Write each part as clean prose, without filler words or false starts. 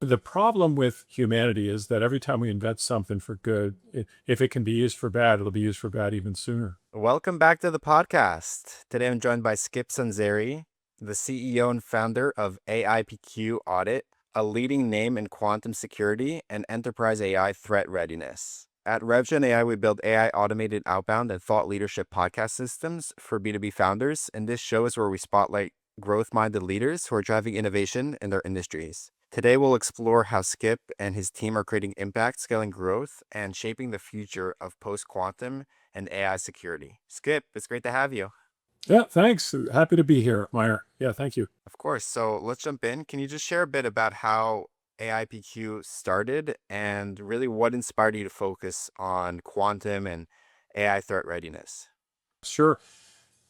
The problem with humanity is that every time we invent something for good, if it can be used for bad, it'll be used for bad even sooner. Welcome back to the podcast. Today I'm joined by Skip Sanzeri, the CEO and founder of AI PQ Audit, a leading name in quantum security and enterprise AI threat readiness. At RevGen AI, we build AI automated outbound and thought leadership podcast systems for B2B founders, and this show is where we spotlight growth-minded leaders who are driving innovation in their industries. Today, we'll explore how Skip and his team are creating impact, scaling growth, and shaping the future of post-quantum and AI security. Skip, it's great to have you. Yeah, thanks. Happy to be here, Meir. Yeah, thank you. Of course. So let's jump in. Can you just share a bit about how AIPQ started and really what inspired you to focus on quantum and AI threat readiness? Sure.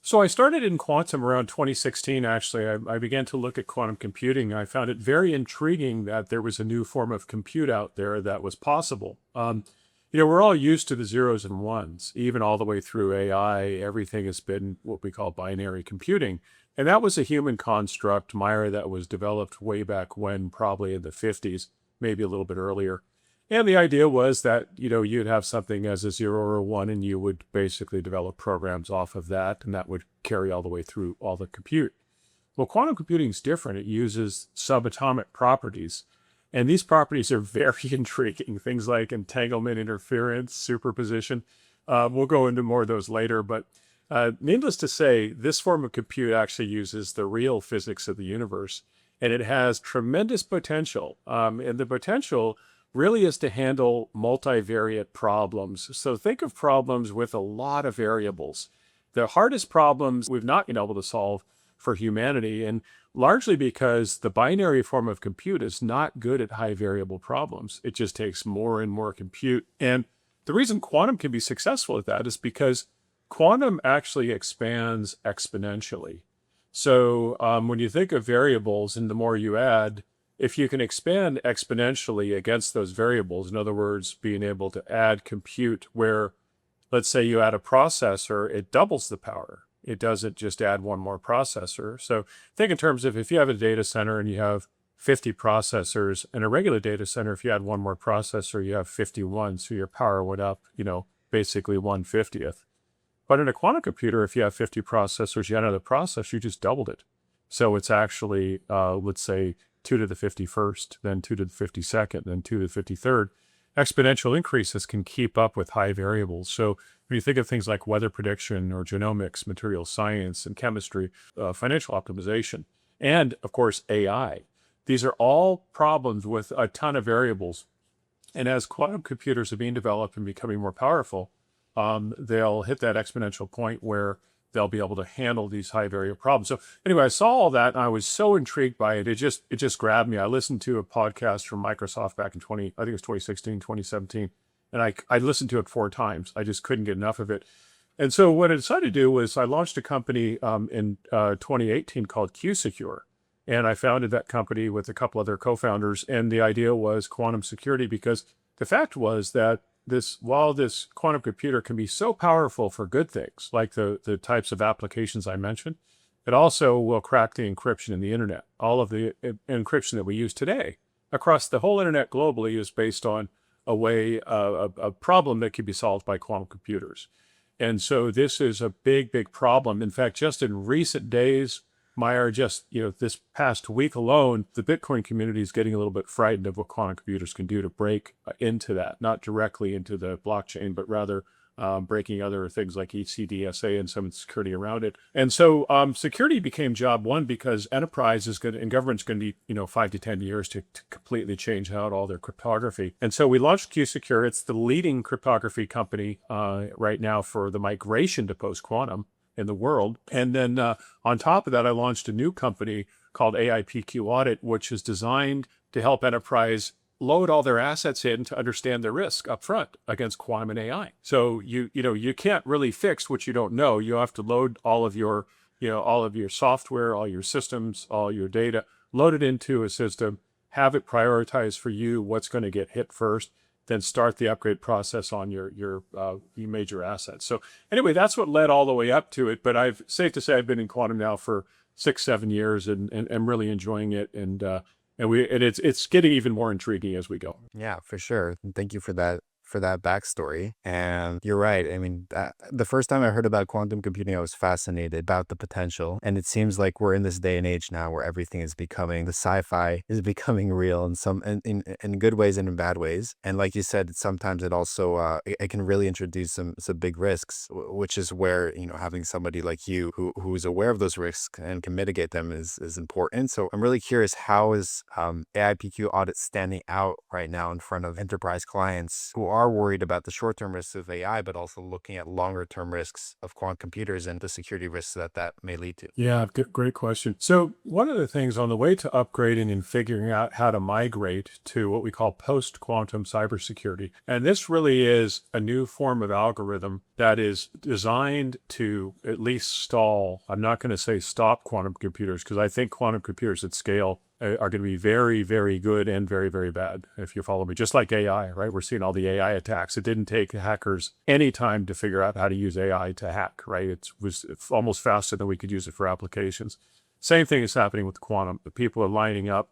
So I started in quantum around 2016, actually. I began to look at quantum computing. I found it very intriguing that there was a new form of compute out there that was possible. We're all used to the zeros and ones, even all the way through AI. Everything has been what we call binary computing. And that was a human construct, Meir, that was developed way back when, probably in the 50s, maybe a little bit earlier. And the idea was that, you'd have something as a 0 or a 1, and you would basically develop programs off of that, and that would carry all the way through all the compute. Well, quantum computing is different. It uses subatomic properties. And these properties are very intriguing. Things like entanglement, interference, superposition. We'll go into more of those later. But needless to say, this form of compute actually uses the real physics of the universe. And it has tremendous potential. And the potential really is to handle multivariate problems. So think of problems with a lot of variables. The hardest problems we've not been able to solve for humanity, and largely because the binary form of compute is not good at high variable problems. It just takes more and more compute. And the reason quantum can be successful at that is because quantum actually expands exponentially. So when you think of variables and the more you add, if you can expand exponentially against those variables, in other words, being able to add compute where, let's say you add a processor, it doubles the power. It doesn't just add one more processor. So think in terms of if you have a data center and you have 50 processors, in a regular data center, if you add one more processor, you have 51. So your power went up, basically 1/50th. But in a quantum computer, if you have 50 processors, you add another processor, you just doubled it. So it's actually, let's say, 2 to the 51st, then 2 to the 52nd, then 2 to the 53rd. Exponential increases can keep up with high variables. So when you think of things like weather prediction or genomics, material science and chemistry, financial optimization, and of course, AI, these are all problems with a ton of variables. And as quantum computers are being developed and becoming more powerful, they'll hit that exponential point where they'll be able to handle these high variable problems. So anyway, I saw all that and I was so intrigued by it. It just grabbed me. I listened to a podcast from Microsoft back in I think it was 2016, 2017. And I listened to it 4 times. I just couldn't get enough of it. And so what I decided to do was I launched a company in 2018 called QSecure. And I founded that company with a couple other co-founders. And the idea was quantum security, because the fact was that while this quantum computer can be so powerful for good things, like the types of applications I mentioned, it also will crack the encryption in the internet. All of the encryption that we use today across the whole internet globally is based on a problem that can be solved by quantum computers. And so this is a big, big problem. In fact, just in recent days, Meir, this past week alone, the Bitcoin community is getting a little bit frightened of what quantum computers can do to break into that, not directly into the blockchain, but rather breaking other things like ECDSA and some security around it. And so security became job one, because enterprise is and government's going to need 5 to 10 years to completely change out all their cryptography. And so we launched QSecure. It's the leading cryptography company right now for the migration to post-quantum in the world. And then on top of that, I launched a new company called AI PQ Audit, which is designed to help enterprise load all their assets in to understand the risk up front against quantum and AI. So you can't really fix what you don't know. You have to load all of your software, all your systems, all your data, load it into a system, have it prioritize for you what's going to get hit first, then start the upgrade process on your major assets. So anyway, that's what led all the way up to it. But safe to say I've been in quantum now for 6-7 years and really enjoying it. And And it's getting even more intriguing as we go. Yeah, for sure. And thank you for that backstory. And you're right. I mean, the first time I heard about quantum computing, I was fascinated about the potential. And it seems like we're in this day and age now where everything is becoming the sci-fi is becoming real in some in good ways and in bad ways. And like you said, sometimes it also it can really introduce some big risks, which is where having somebody like you who's aware of those risks and can mitigate them is important. So I'm really curious, how is AI PQ audit standing out right now in front of enterprise clients who are worried about the short-term risks of AI, but also looking at longer-term risks of quantum computers and the security risks that may lead to? Yeah, great question. So one of the things on the way to upgrading and figuring out how to migrate to what we call post-quantum cybersecurity, and this really is a new form of algorithm that is designed to at least stall. I'm not going to say stop quantum computers, because I think quantum computers at scale are going to be very, very good and very, very bad, if you follow me. Just like AI, right? We're seeing all the AI attacks. It didn't take hackers any time to figure out how to use AI to hack, right? It was almost faster than we could use it for applications. Same thing is happening with quantum. The people are lining up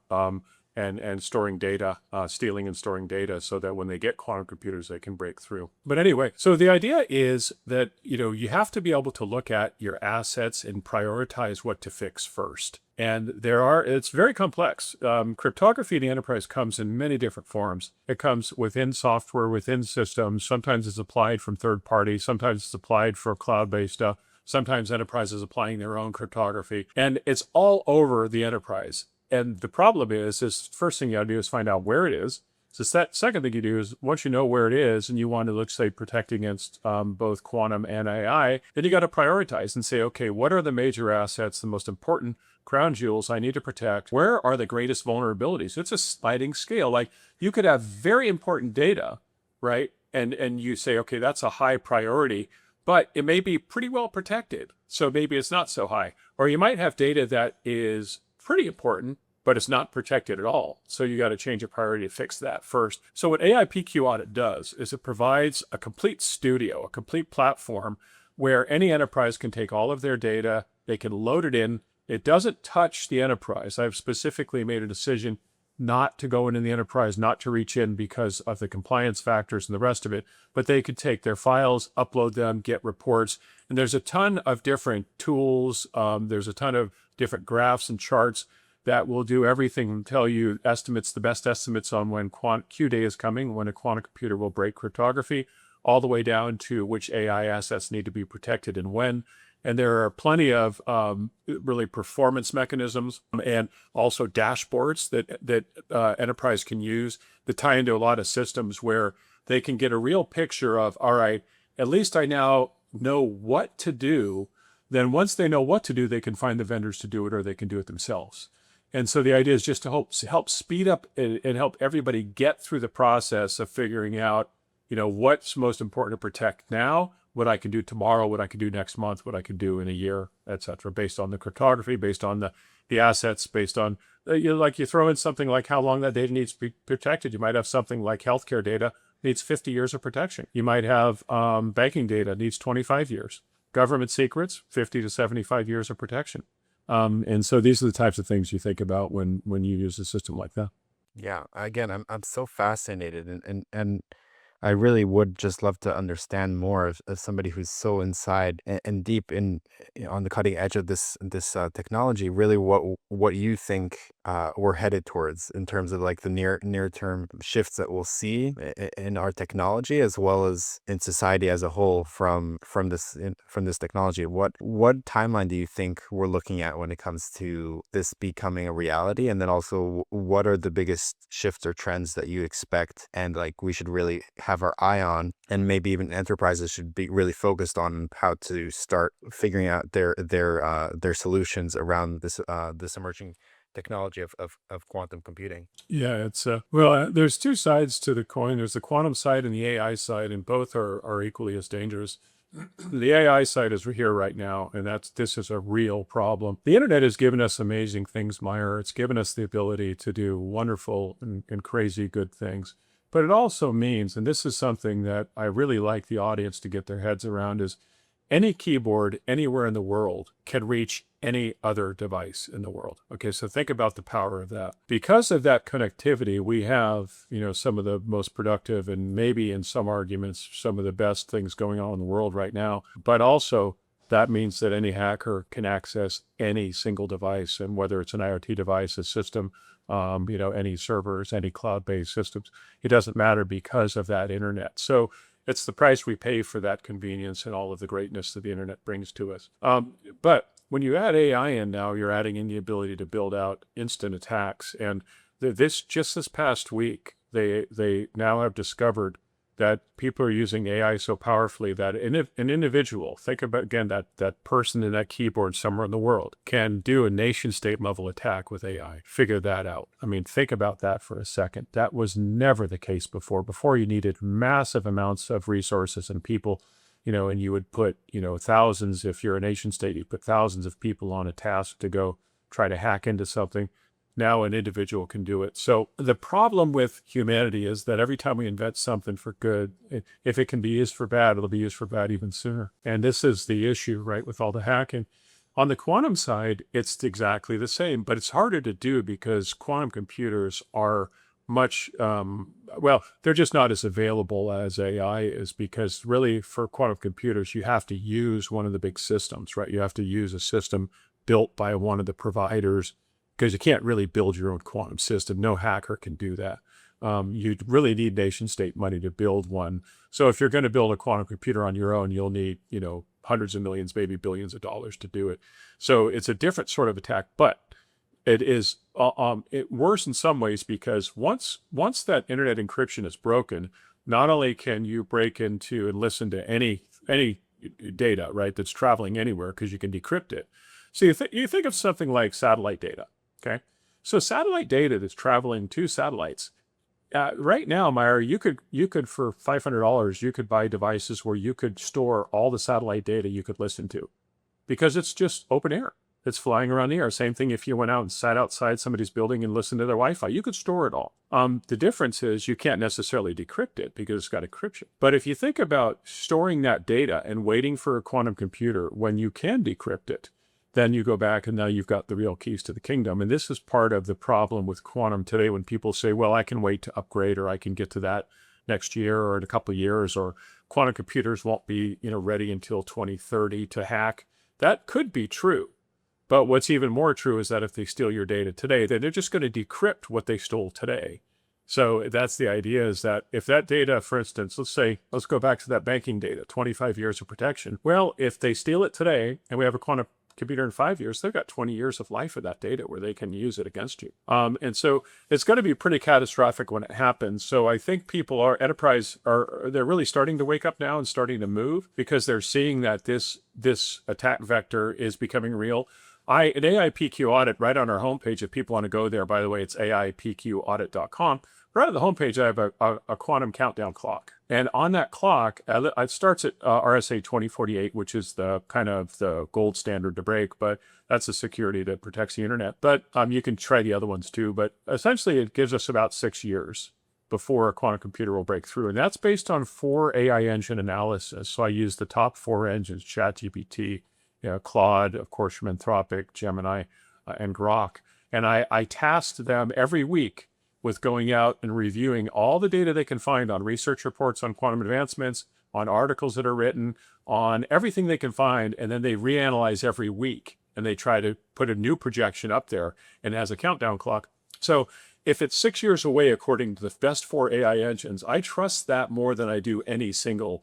and storing data, stealing and storing data, so that when they get quantum computers, they can break through. But anyway, so the idea is that you have to be able to look at your assets and prioritize what to fix first. And it's very complex. Cryptography in the enterprise comes in many different forms. It comes within software, within systems. Sometimes it's applied from third parties. Sometimes it's applied for cloud-based stuff. Sometimes enterprises applying their own cryptography. And it's all over the enterprise. And the problem is first thing you gotta do is find out where it is. So that second thing you do is, once you know where it is and you want to, let's say, protect against both quantum and AI, then you got to prioritize and say, okay, what are the major assets, the most important crown jewels I need to protect? Where are the greatest vulnerabilities? It's a sliding scale. Like, you could have very important data, right? And you say, okay, that's a high priority, but it may be pretty well protected, so maybe it's not so high. Or you might have data that is pretty important, but it's not protected at all. So you got to change your priority to fix that first. So what AI PQ Audit does is it provides a complete studio, a complete platform where any enterprise can take all of their data, they can load it in. It doesn't touch the enterprise. I've specifically made a decision not to go into the enterprise, not to reach in because of the compliance factors and the rest of it, but they could take their files, upload them, get reports. And there's a ton of different tools. There's a ton of different graphs and charts that will do everything and tell you estimates, the best estimates on when Q day is coming, when a quantum computer will break cryptography, all the way down to which AI assets need to be protected and when. And there are plenty of really performance mechanisms and also dashboards that enterprise can use that tie into a lot of systems where they can get a real picture of, all right, at least I now know what to do. Then once they know what to do, they can find the vendors to do it, or they can do it themselves. And so the idea is just to help speed up and help everybody get through the process of figuring out, what's most important to protect now, what I can do tomorrow, what I can do next month, what I can do in a year, et cetera, based on the cryptography, based on the assets, based on, you throw in something like how long that data needs to be protected. You might have something like healthcare data needs 50 years of protection. You might have banking data needs 25 years. Government secrets, 50 to 75 years of protection. And so these are the types of things you think about when you use a system like that. Yeah, again, I'm so fascinated, and I really would just love to understand more as somebody who's so inside and deep in on the cutting edge of this technology. Really, what you think we're headed towards in terms of like the near term shifts that we'll see in our technology, as well as in society as a whole from this technology. What timeline do you think we're looking at when it comes to this becoming a reality? And then also, what are the biggest shifts or trends that you expect and like we should really have our eye on, and maybe even enterprises should be really focused on how to start figuring out their solutions around this emerging technology of quantum computing? Yeah, it's there's two sides to the coin. There's the quantum side and the AI side, and both are equally as dangerous. The AI side is here right now, and this is a real problem. The internet has given us amazing things, Meir. It's given us the ability to do wonderful and crazy good things. But it also means, and this is something that I really like the audience to get their heads around, is any keyboard anywhere in the world can reach any other device in the world. Okay, so think about the power of that. Because of that connectivity, we have, some of the most productive and maybe in some arguments, some of the best things going on in the world right now. But also, that means that any hacker can access any single device, and whether it's an IoT device, a system, any servers, any cloud-based systems, it doesn't matter because of that internet. So it's the price we pay for that convenience and all of the greatness that the internet brings to us. But when you add AI in now, you're adding in the ability to build out instant attacks. And this past week, they now have discovered that people are using AI so powerfully that an individual, think about again that person in that keyboard somewhere in the world, can do a nation state level attack with AI. Figure that out. I mean, think about that for a second. That was never the case before. Before, you needed massive amounts of resources and people, and you would put, thousands, if you're a nation state, you put thousands of people on a task to go try to hack into something. Now an individual can do it. So the problem with humanity is that every time we invent something for good, if it can be used for bad, it'll be used for bad even sooner. And this is the issue, right, with all the hacking. On the quantum side, it's exactly the same, but it's harder to do because quantum computers are much, they're just not as available as AI is, because really for quantum computers, you have to use one of the big systems, right? You have to use a system built by one of the providers, because you can't really build your own quantum system. No hacker can do that. You really need nation state money to build one. So if you're going to build a quantum computer on your own, you'll need, hundreds of millions, maybe billions of dollars to do it. So it's a different sort of attack, but it is worse in some ways, because once that internet encryption is broken, not only can you break into and listen to any data, right, that's traveling anywhere, because you can decrypt it. So you think of something like satellite data. Okay, so satellite data that's traveling to satellites. Right now, Meir, you could for $500, you could buy devices where you could store all the satellite data you could listen to, because it's just open air. It's flying around the air. Same thing if you went out and sat outside somebody's building and listened to their Wi-Fi. You could store it all. The difference is you can't necessarily decrypt it because it's got encryption. But if you think about storing that data and waiting for a quantum computer when you can decrypt it, then you go back and now you've got the real keys to the kingdom. And this is part of the problem with quantum today, when people say, well, I can wait to upgrade, or I can get to that next year or in a couple of years, or quantum computers won't be ready until 2030 to hack. That could be true. But what's even more true is that if they steal your data today, then they're just going to decrypt what they stole today. So that's the idea, is that if that data, for instance, let's go back to that banking data, 25 years of protection. Well, if they steal it today and we have a quantum computer in 5 years, they've got 20 years of life of that data where they can use it against you. And so it's going to be pretty catastrophic when it happens. So I think they're really starting to wake up now and starting to move, because they're seeing that this attack vector is becoming real. An AI PQ audit right on our homepage, if people want to go there, by the way, it's aipqaudit.com. Right on the homepage, I have a quantum countdown clock. And on that clock, it starts at RSA 2048, which is the kind of the gold standard to break, but that's the security that protects the internet. But you can try the other ones too. But essentially, it gives us about 6 years before a quantum computer will break through. And that's based on 4 AI engine analysis. So I use the top 4 engines: ChatGPT, Claude, of course, from Anthropic, Gemini, and Grok. And I tasked them every week with going out and reviewing all the data they can find on research reports on quantum advancements, on articles that are written, on everything they can find, and then they reanalyze every week, and they try to put a new projection up there, and it has a countdown clock. So if it's 6 years away, according to the best 4 AI engines, I trust that more than I do any single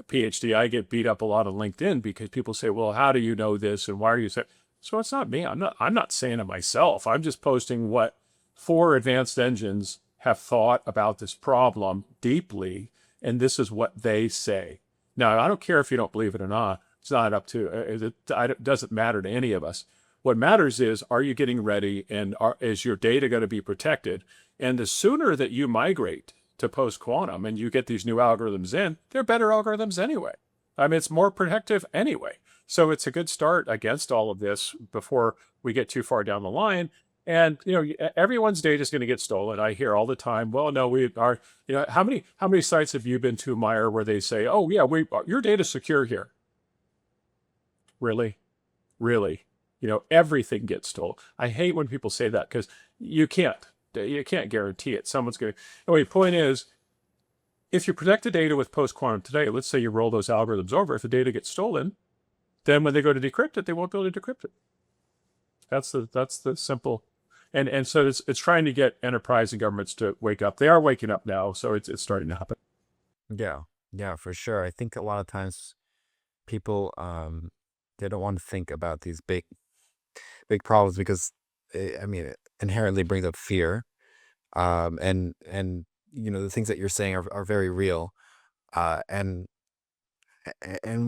PhD. I get beat up a lot on LinkedIn because people say, well, how do you know this, and why are you saying? So it's not me. I'm not saying it myself. I'm just posting what 4 advanced engines have thought about this problem deeply, and this is what they say. Now, I don't care if you don't believe it or not. It's not up to, it doesn't matter to any of us. What matters is, are you getting ready, and is your data going to be protected? And the sooner that you migrate to post-quantum and you get these new algorithms in, they're better algorithms anyway. I mean, it's more protective anyway. So it's a good start against all of this before we get too far down the line. And, everyone's data is going to get stolen. I hear all the time, well, no, we are, how many sites have you been to, Meir, where they say, oh, yeah, your data's secure here? Really? Really? Everything gets stolen. I hate when people say that because you can't. You can't guarantee it. Someone's going to. Anyway, point is, if you protect the data with post-quantum today, let's say you roll those algorithms over, if the data gets stolen, then when they go to decrypt it, they won't be able to decrypt it. That's the simple. And so it's trying to get enterprise and governments to wake up. They are waking up now, so it's starting to happen. Yeah, yeah, for sure. I think a lot of times people they don't want to think about these big problems because I mean it inherently brings up fear. And the things that you're saying are very real. And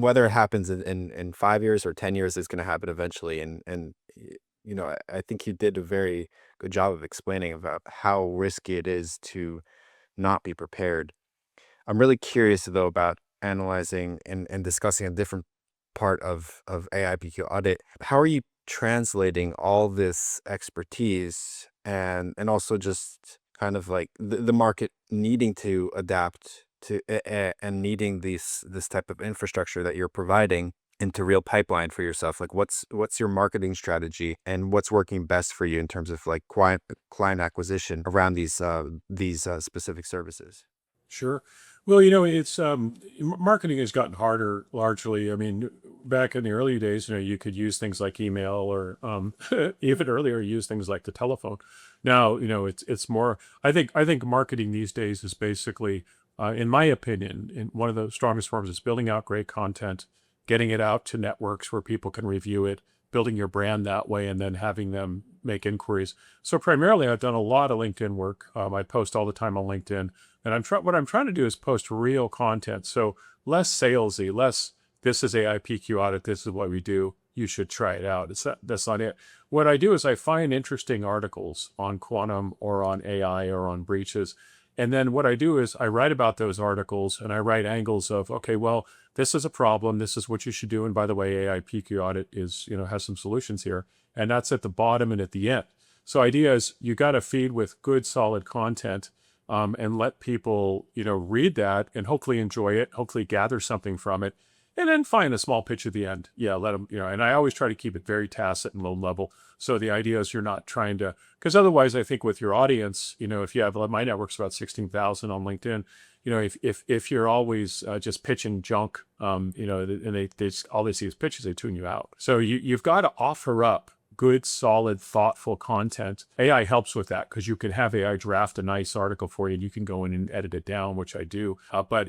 whether it happens in 5 years or 10 years, it's going to happen eventually. I think you did a very good job of explaining about how risky it is to not be prepared. I'm really curious though about analyzing and discussing a different part of AI PQ audit. How are you translating all this expertise and also just kind of like the market needing to adapt to and needing this type of infrastructure that you're providing into real pipeline for yourself? Like what's your marketing strategy and what's working best for you in terms of like client acquisition around these specific services? Sure. Well, it's marketing has gotten harder largely. I mean, back in the early days, you could use things like email or even earlier use things like the telephone. Now, it's more. I think marketing these days is basically, in my opinion, in one of the strongest forms is building out great content, getting it out to networks where people can review it, building your brand that way, and then having them make inquiries. So primarily, I've done a lot of LinkedIn work. I post all the time on LinkedIn. And what I'm trying to do is post real content. So less salesy, less this is AI PQ audit, this is what we do. You should try it out. That's not it. What I do is I find interesting articles on quantum or on AI or on breaches. And then what I do is I write about those articles and I write angles of, okay, well, this is a problem. This is what you should do. And by the way, AI PQ audit has some solutions here. And that's at the bottom and at the end. So idea is you got to feed with good, solid content, and let people, read that and hopefully enjoy it, hopefully gather something from it, and then find a small pitch at the end. Yeah, let them, and I always try to keep it very tacit and low level. So the idea is you're not trying to, because otherwise I think with your audience, if you have, my network's about 16,000 on LinkedIn, if you're always just pitching junk, and all they see is pitches, they tune you out. So you've got to offer up good, solid, thoughtful content. AI helps with that because you can have AI draft a nice article for you and you can go in and edit it down, which I do.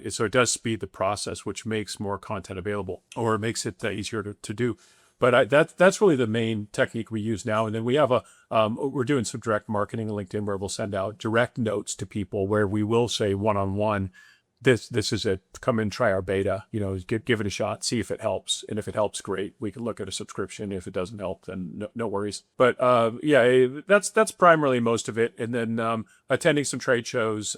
So it does speed the process, which makes more content available or it makes it easier to do. But that's really the main technique we use now. And then we have we're doing some direct marketing on LinkedIn where we'll send out direct notes to people where we will say one-on-one, this is it. Come and try our beta. Give it a shot. See if it helps, and if it helps, great. We can look at a subscription. If it doesn't help, then no worries. But yeah, that's primarily most of it. And then attending some trade shows,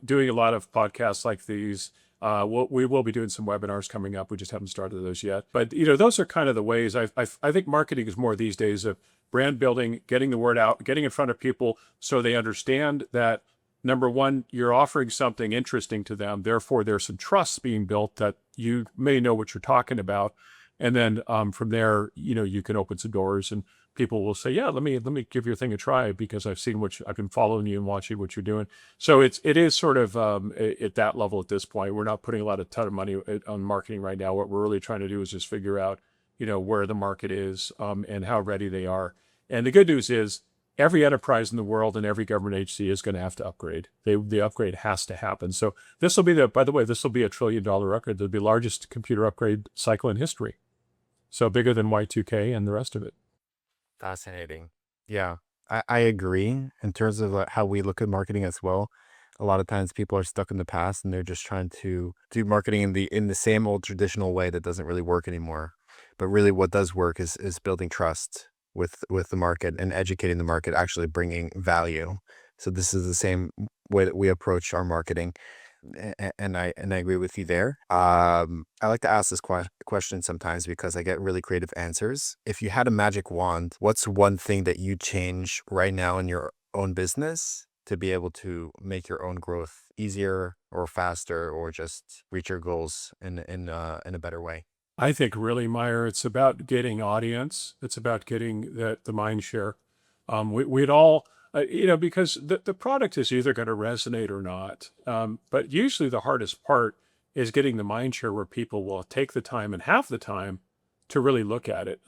doing a lot of podcasts like these. We will be doing some webinars coming up. We just haven't started those yet. But those are kind of the ways. I think marketing is more these days of brand building, getting the word out, getting in front of people so they understand that. Number one, you're offering something interesting to them. Therefore, there's some trust being built that you may know what you're talking about. And then from there, you can open some doors and people will say, yeah, let me give your thing a try because I've seen I've been following you and watching what you're doing. So it is sort of at that level at this point. We're not putting a ton of money on marketing right now. What we're really trying to do is just figure out, where the market is and how ready they are. And the good news is, every enterprise in the world and every government agency is going to have to upgrade. The upgrade has to happen. So this will be by the way, this will be a $1 trillion record. It'll be the largest computer upgrade cycle in history. So bigger than Y2K and the rest of it. Fascinating. Yeah, I agree in terms of how we look at marketing as well. A lot of times people are stuck in the past and they're just trying to do marketing in the same old traditional way that doesn't really work anymore. But really what does work is building trust with the market and educating the market, actually bringing value. So this is the same way that we approach our marketing. And I agree with you there. I like to ask this question sometimes because I get really creative answers. If you had a magic wand, what's one thing that you change right now in your own business to be able to make your own growth easier or faster or just reach your goals in a better way? I think really, Meyer, it's about getting audience. It's about getting the mind share. We'd all, because the product is either going to resonate or not. But usually the hardest part is getting the mind share where people will take the time and have the time to really look at it.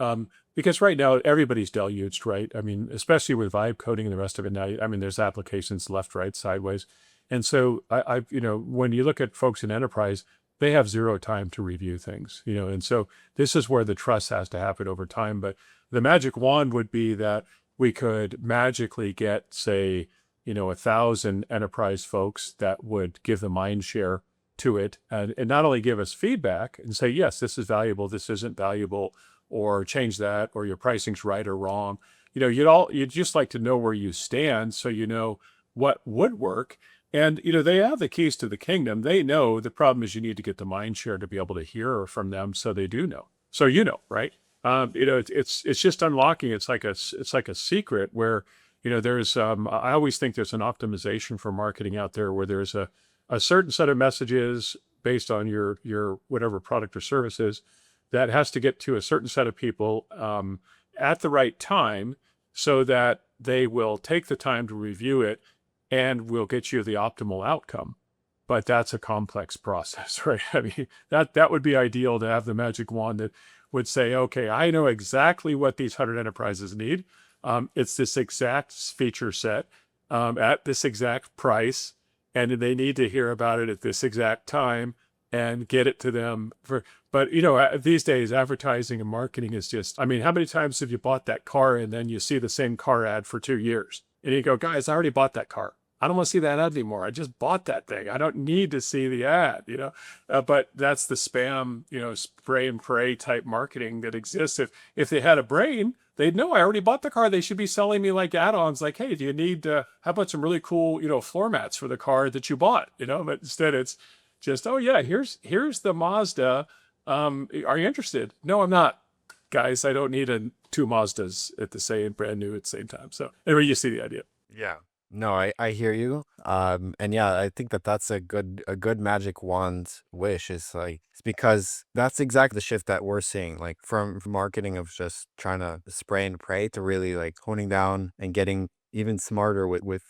Because right now everybody's deluged, right? I mean, especially with vibe coding and the rest of it now. I mean, there's applications left, right, sideways. And so when you look at folks in enterprise, they have zero time to review things, and so this is where the trust has to happen over time. But the magic wand would be that we could magically get, say, 1,000 enterprise folks that would give the mind share to it, and not only give us feedback and say, yes, this is valuable, this isn't valuable, or change that, or your pricing's right or wrong. You'd just like to know where you stand so you know what would work. And they have the keys to the kingdom. They know. The problem is you need to get the mind share to be able to hear from them, so they do know. So right? It's just unlocking. It's like a secret where there's. I always think there's an optimization for marketing out there where there's a certain set of messages based on your whatever product or service is that has to get to a certain set of people at the right time, so that they will take the time to review it and will get you the optimal outcome. But that's a complex process, right? I mean, that would be ideal to have the magic wand that would say, okay, I know exactly what these 100 enterprises need. It's this exact feature set at this exact price, and they need to hear about it at this exact time and get it to them but these days advertising and marketing is just, I mean, how many times have you bought that car and then you see the same car ad for 2 years and you go, guys, I already bought that car. I don't want to see that ad anymore. I just bought that thing. I don't need to see the ad. But that's the spam, spray and pray type marketing that exists. If they had a brain, they'd know I already bought the car. They should be selling me like add-ons, like, hey, do you need how about some really cool, floor mats for the car that you bought? But instead it's just, oh yeah, here's the Mazda. Are you interested? No, I'm not. Guys, I don't need two Mazdas at the same brand new at the same time. So anyway, you see the idea. Yeah. No, I hear you. And yeah, I think that that's a good magic wand wish is like, it's because that's exactly the shift that we're seeing, like from marketing of just trying to spray and pray to really like honing down and getting even smarter with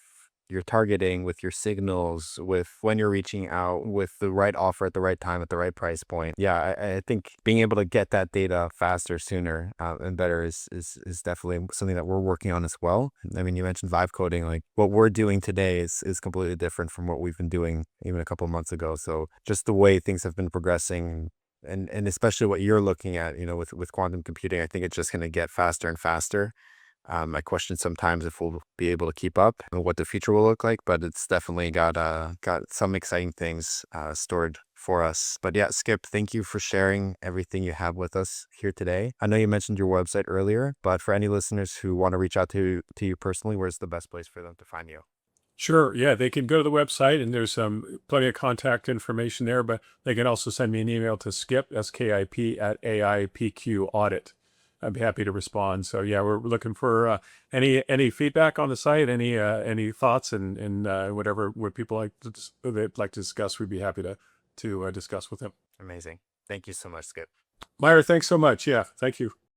your targeting, with your signals, with when you're reaching out, with the right offer at the right time, at the right price point. Yeah, I think being able to get that data faster, sooner, and better is definitely something that we're working on as well. I mean, you mentioned vibe coding. Like what we're doing today is completely different from what we've been doing even a couple of months ago. So just the way things have been progressing. And especially what you're looking at, with quantum computing, I think it's just going to get faster and faster. I question sometimes if we'll be able to keep up and what the future will look like, but it's definitely got some exciting things stored for us. But yeah, Skip, thank you for sharing everything you have with us here today. I know you mentioned your website earlier, but for any listeners who want to reach out to you personally, where's the best place for them to find you? Sure. Yeah, they can go to the website and there's plenty of contact information there, but they can also send me an email to Skip, SKIP, at AI PQ Audit. I'd be happy to respond. So yeah, we're looking for any feedback on the site, any thoughts and whatever what people they'd like to discuss. We'd be happy to discuss with them. Amazing. Thank you so much, Skip. Meyer, thanks so much. Yeah, thank you.